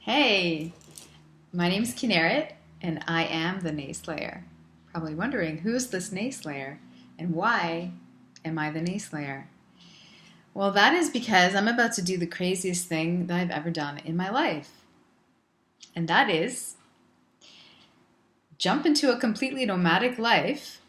Hey, my name's Kinneret, and I am the Nayslayer. Probably wondering, who's this Nayslayer, and why am I the Nayslayer? Well, that is because I'm about to do the craziest thing that I've ever done in my life. And that is jump into a completely nomadic life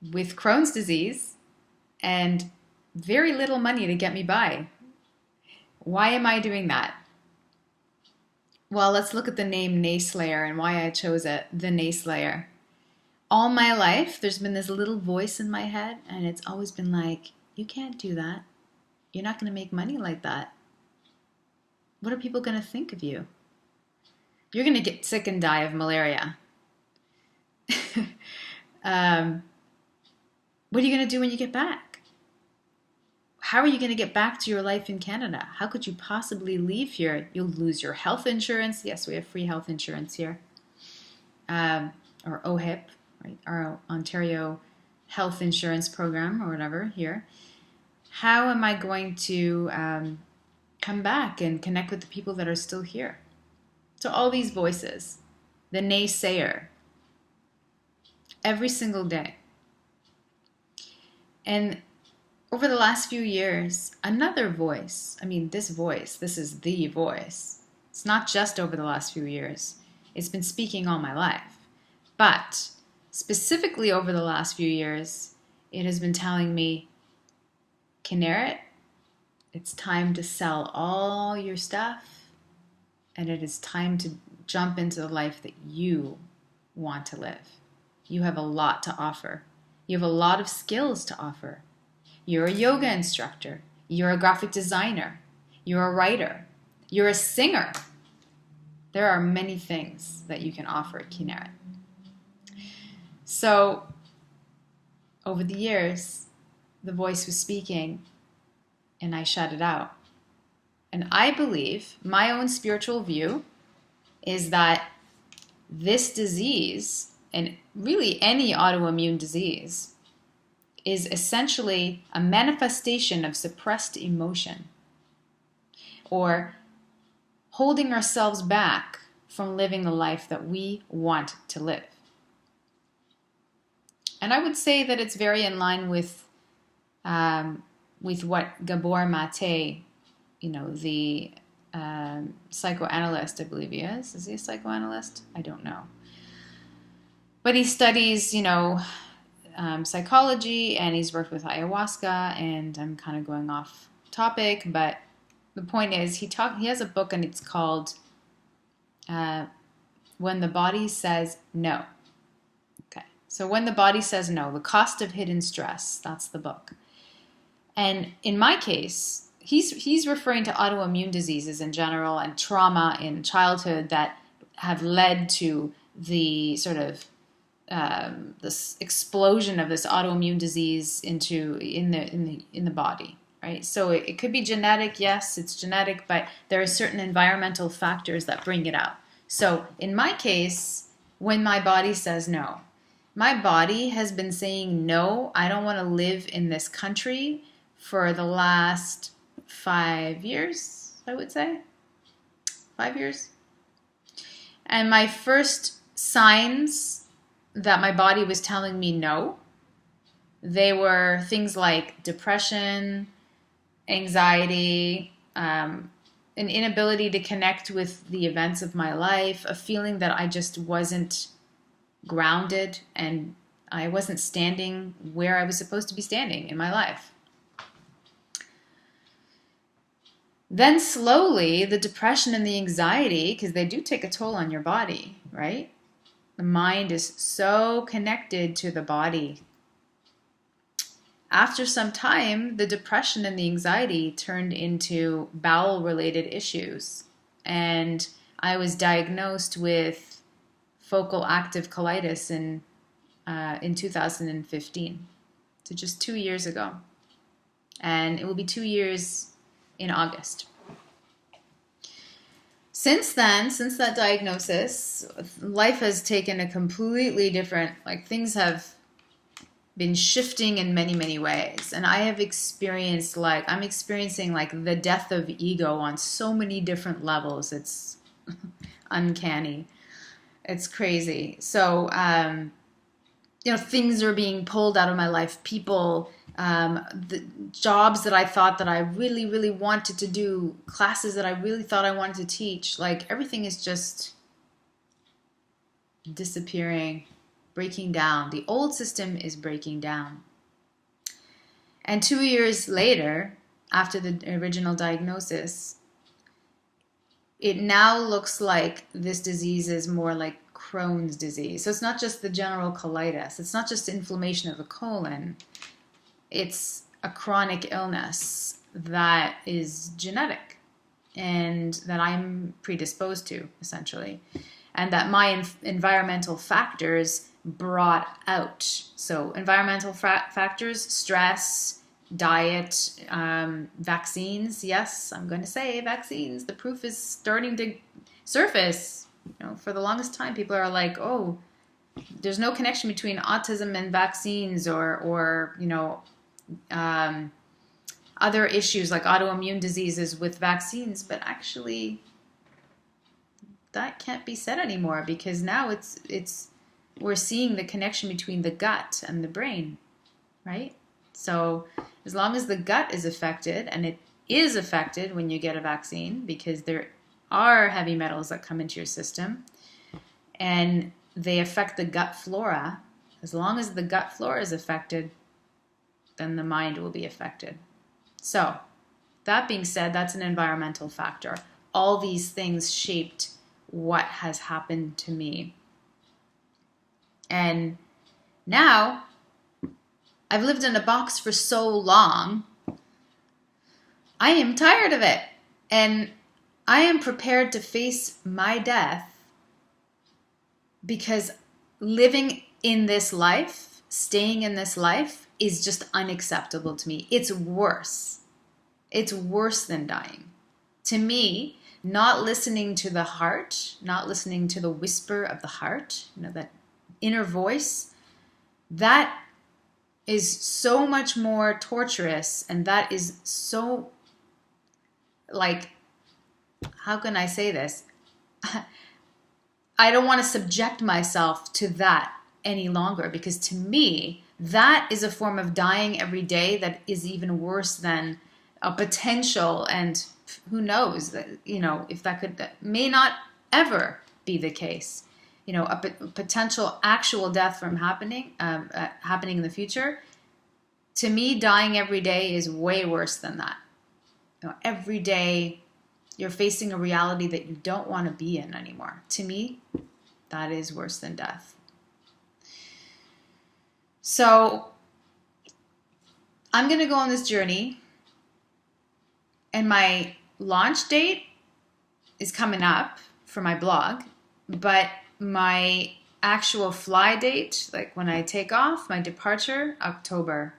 with Crohn's disease and very little money to get me by. Why am I doing that? Well, let's look at the name Nayslayer and why I chose it, the Nayslayer. All my life, there's been this little voice in my head, and it's always been like, you can't do that. You're not going to make money like that. What are people going to think of you? You're going to get sick and die of malaria. What are you going to do when you get back? How are you going to get back to your life in Canada? How could you possibly leave here? You'll lose your health insurance. Yes, we have free health insurance here. Or OHIP, right? Our Ontario Health Insurance Program or whatever here. How am I going to come back and connect with the people that are still here? So all these voices, the naysayer, every single day. And over the last few years, another voice, this is the voice. It's not just over the last few years. It's been speaking all my life. But specifically over the last few years, it has been telling me, Kinneret, it's time to sell all your stuff, and it is time to jump into the life that you want to live. You have a lot to offer. You have a lot of skills to offer. You're a yoga instructor. You're a graphic designer. You're a writer. You're a singer. There are many things that you can offer at Kinneret. So, over the years, the voice was speaking, and I shut it out. And I believe, my own spiritual view, is that this disease, and really any autoimmune disease, is essentially a manifestation of suppressed emotion or holding ourselves back from living the life that we want to live. And I would say that it's very in line with what Gabor Mate, the psychoanalyst, I believe he is. Is he a psychoanalyst? I don't know. But he studies, psychology, and he's worked with ayahuasca, and I'm kind of going off topic, but the point is he has a book, and it's called When the Body Says No. Okay, so When the Body Says No, The Cost of Hidden Stress, that's the book. And in my case, he's referring to autoimmune diseases in general and trauma in childhood that have led to the sort of this explosion of this autoimmune disease in the body, right? So it could be genetic. Yes, it's genetic, but there are certain environmental factors that bring it out. So in my case, when my body says no, my body has been saying no. I don't want to live in this country for the last 5 years. I would say 5 years. And my first signs that my body was telling me no, they were things like depression, anxiety, an inability to connect with the events of my life, a feeling that I just wasn't grounded and I wasn't standing where I was supposed to be standing in my life. Then slowly, the depression and the anxiety, because they do take a toll on your body, right? The mind is so connected to the body. After some time, the depression and the anxiety turned into bowel-related issues. And I was diagnosed with focal active colitis in 2015. So just 2 years ago. And it will be 2 years in August. Since then, since that diagnosis, life has taken a completely different, things have been shifting in many, many ways. And I have experienced I'm experiencing the death of ego on so many different levels. It's uncanny. It's crazy. So, things are being pulled out of my life. People, the jobs that I thought that I really, really wanted to do, classes that I really thought I wanted to teach, like everything is just disappearing, breaking down. The old system is breaking down. And 2 years later, after the original diagnosis, it now looks like this disease is more like Crohn's disease. So it's not just the general colitis. It's not just inflammation of the colon. It's a chronic illness that is genetic and that I'm predisposed to, essentially, and that my environmental factors brought out. So environmental factors, stress, diet, vaccines. Yes, I'm going to say vaccines. The proof is starting to surface. For the longest time, people are like, oh, there's no connection between autism and vaccines or other issues like autoimmune diseases with vaccines. But actually, that can't be said anymore, because now we're seeing the connection between the gut and the brain, right? So as long as the gut is affected, and it is affected when you get a vaccine, because there are heavy metals that come into your system and they affect the gut flora, as long as the gut flora is affected, then the mind will be affected. So that being said, that's an environmental factor. All these things shaped what has happened to me. And now I've lived in a box for so long, I am tired of it. And I am prepared to face my death, because living in this life, staying in this life, is just unacceptable to me. It's worse. It's worse than dying. To me, not listening to the heart, not listening to the whisper of the heart, that inner voice, that is so much more torturous, and that is so, how can I say this? I don't want to subject myself to that any longer, because to me, that is a form of dying every day that is even worse than a potential, and who knows, if that may not ever be the case. A potential actual death from happening in the future. To me, dying every day is way worse than that. Every day you're facing a reality that you don't want to be in anymore. To me, that is worse than death. So I'm going to go on this journey, and my launch date is coming up for my blog, but my actual fly date, like when I take off, my departure, October.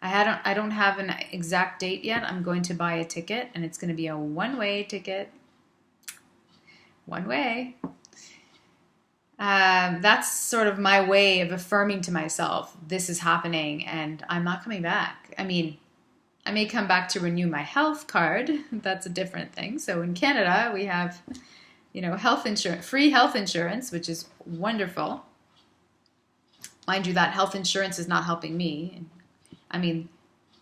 I don't have an exact date yet. I'm going to buy a ticket, and it's going to be a one-way ticket. One way. That's sort of my way of affirming to myself, this is happening, and I'm not coming back. I mean, I may come back to renew my health card. That's a different thing. So in Canada, we have, health insurance, free health insurance, which is wonderful. Mind you, that health insurance is not helping me. I mean,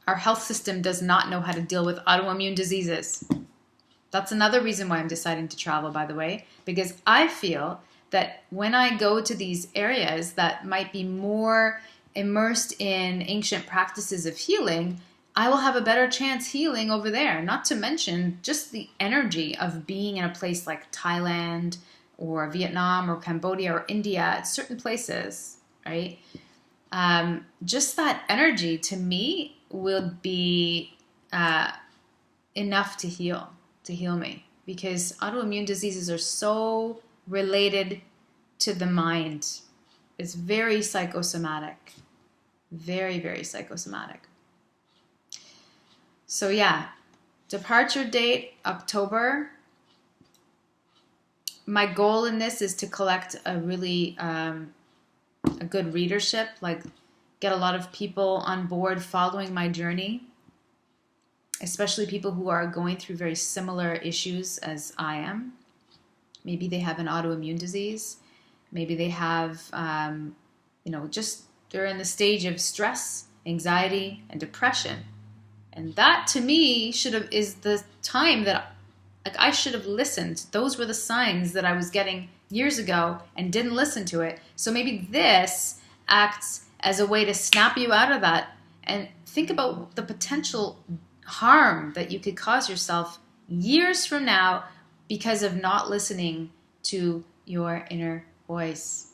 our health system does not know how to deal with autoimmune diseases. That's another reason why I'm deciding to travel, by the way, because I feel that when I go to these areas that might be more immersed in ancient practices of healing, I will have a better chance healing over there. Not to mention just the energy of being in a place like Thailand or Vietnam or Cambodia or India, certain places, right? Just that energy to me will be enough to heal me, because autoimmune diseases are so related to the mind. It's very psychosomatic, very, very psychosomatic. So yeah, departure date, October. My goal in this is to collect a really a good readership, get a lot of people on board following my journey, especially people who are going through very similar issues as I am. Maybe they have an autoimmune disease. Maybe they have, just they're in the stage of stress, anxiety, and depression. And that, to me, is the time that I should have listened. Those were the signs that I was getting years ago and didn't listen to it. So maybe this acts as a way to snap you out of that and think about the potential harm that you could cause yourself years from now because of not listening to your inner voice.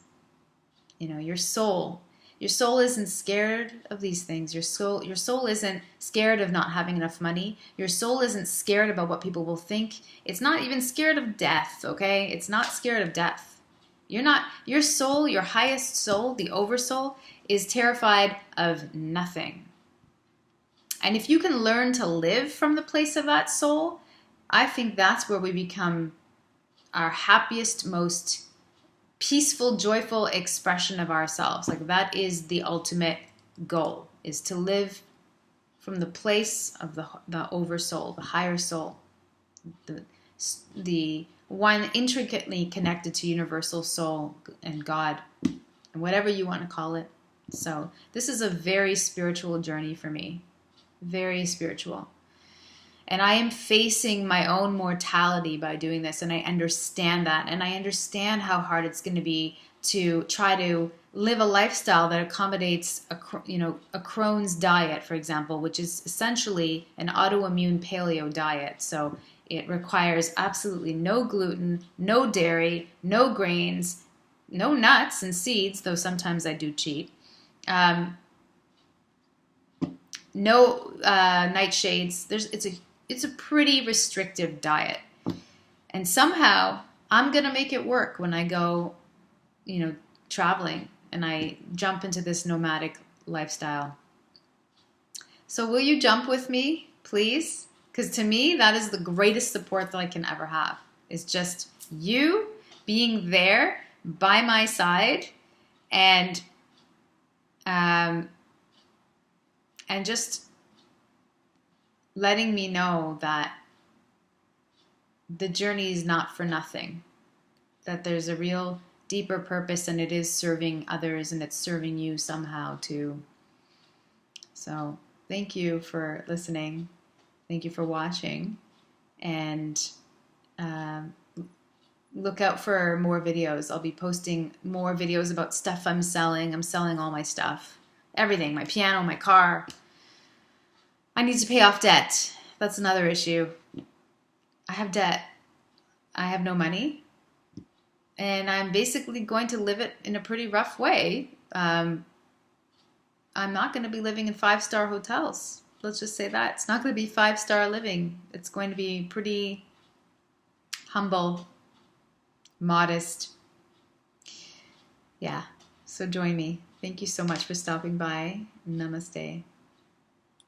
Your soul. Your soul isn't scared of these things. Your soul isn't scared of not having enough money. Your soul isn't scared about what people will think. It's not even scared of death, okay? It's not scared of death. Your soul, your highest soul, the oversoul, is terrified of nothing. And if you can learn to live from the place of that soul, I think that's where we become our happiest, most peaceful, joyful expression of ourselves. Like, that is the ultimate goal, is to live from the place of the oversoul, the higher soul, the one intricately connected to universal soul and God, and whatever you want to call it. So this is a very spiritual journey for me, very spiritual. And I am facing my own mortality by doing this, and I understand that. And I understand how hard it's going to be to try to live a lifestyle that accommodates a Crohn's diet, for example, which is essentially an autoimmune paleo diet. So it requires absolutely no gluten, no dairy, no grains, no nuts and seeds, though sometimes I do cheat. No nightshades. It's a pretty restrictive diet. And somehow I'm going to make it work when I go, traveling and I jump into this nomadic lifestyle. So will you jump with me, please? Because to me, that is the greatest support that I can ever have. It's just you being there by my side and just letting me know that the journey is not for nothing, that there's a real deeper purpose, and it is serving others, and it's serving you somehow too. So thank you for listening. Thank you for watching, and look out for more videos. I'll be posting more videos about stuff I'm selling. I'm selling all my stuff, everything, my piano, my car. I need to pay off debt. That's another issue. I have debt. I have no money. And I'm basically going to live it in a pretty rough way. I'm not going to be living in 5-star hotels. Let's just say that. It's not going to be 5-star living. It's going to be pretty humble, modest. Yeah. So join me. Thank you so much for stopping by. Namaste.